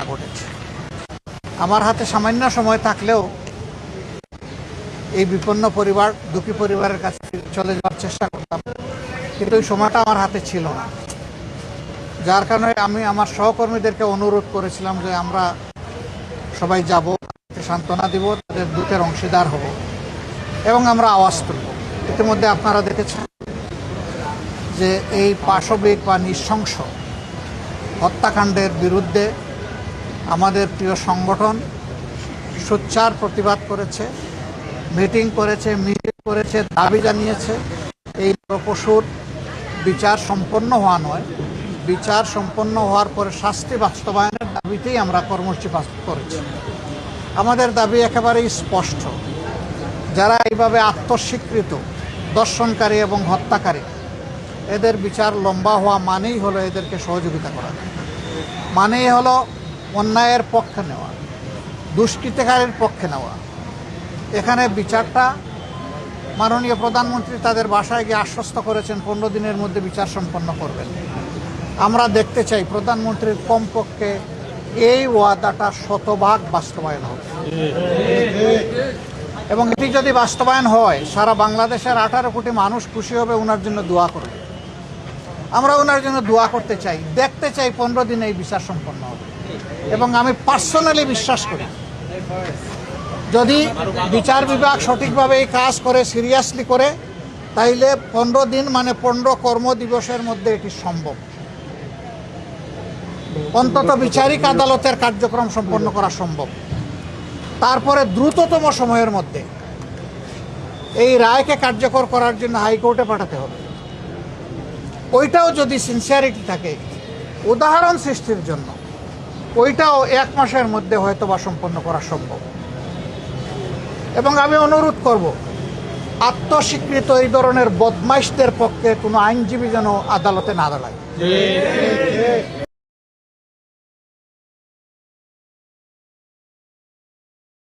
ঘটেছে। আমার হাতে সামান্য সময় থাকলেও এই বিপন্ন পরিবার, দুঃখী পরিবারের কাছে চলে যাওয়ার চেষ্টা করতাম, কিন্তু ওই সময়টা আমার হাতে ছিল না। যার কারণে আমি আমার সহকর্মীদেরকে অনুরোধ করেছিলাম যে আমরা সবাই যাব, সান্ত্বনা দিব, তাদের দুঃখের অংশীদার হব এবং আমরা আওয়াজ তুলব। ইতিমধ্যে আপনারা দেখেছেন যে এই পাশবিক বা নৃশংস হত্যাকাণ্ডের বিরুদ্ধে আমাদের প্রিয় সংগঠন সোচ্চার প্রতিবাদ করেছে, মিটিং করেছে, মিছিল করেছে, দাবি জানিয়েছে। এই পশুর বিচার সম্পন্ন হওয়া নয়, বিচার সম্পন্ন হওয়ার পরে শাস্তি বাস্তবায়নের দাবিতেই আমরা কর্মসূচি করেছি। আমাদের দাবি একেবারেই স্পষ্ট, যারা এইভাবে আত্মস্বীকৃত দর্শনকারী এবং হত্যাকারী, এদের বিচার লম্বা হওয়া মানেই হলো এদেরকে সহযোগিতা করা, মানেই হলো অন্যায়ের পক্ষে নেওয়া, দুষ্কৃতিকারীর পক্ষে নেওয়া। এখানে বিচারটা মাননীয় প্রধানমন্ত্রী তাদের বাসায় গিয়ে আশ্বস্ত করেছেন 15 দিনের মধ্যে বিচার সম্পন্ন করবেন। আমরা দেখতে চাই প্রধানমন্ত্রীর কমপক্ষে এই ওয়াদাটা শতভাগ বাস্তবায়ন হবে, এবং এটি যদি বাস্তবায়ন হয় সারা বাংলাদেশের 18 কোটি মানুষ খুশি হবে, ওনার জন্য দোয়া করবে। আমরা ওনার জন্য দোয়া করতে চাই, দেখতে চাই 15 দিনে এই বিচার সম্পন্ন হবে। এবং আমি পার্সোনালি বিশ্বাস করি, যদি বিচার বিভাগ সঠিকভাবে এই কাজ করে, সিরিয়াসলি করে, তাইলে 15 দিন মানে 15 কর্মদিবসের মধ্যে এটি সম্ভব। অন্তত বিচারিক আদালতের কার্যক্রম সম্পন্ন করা সম্ভব। তারপরে দ্রুততম সময়ের মধ্যে এই রায়কে কার্যকর করার জন্য হাইকোর্টে পাঠাতে হবে। ওইটাও যদি সিনসিয়ারিটি থাকে উদাহরণ সৃষ্টির জন্য, ওইটাও 1 মাসের মধ্যে হয়তো বা সম্পন্ন করা সম্ভব। এবং আমি অনুরোধ করব, আত্মস্বীকৃত এই ধরনের বদমাইশদের পক্ষে কোনো আইনজীবী যেন আদালতে না দাঁড়ায়।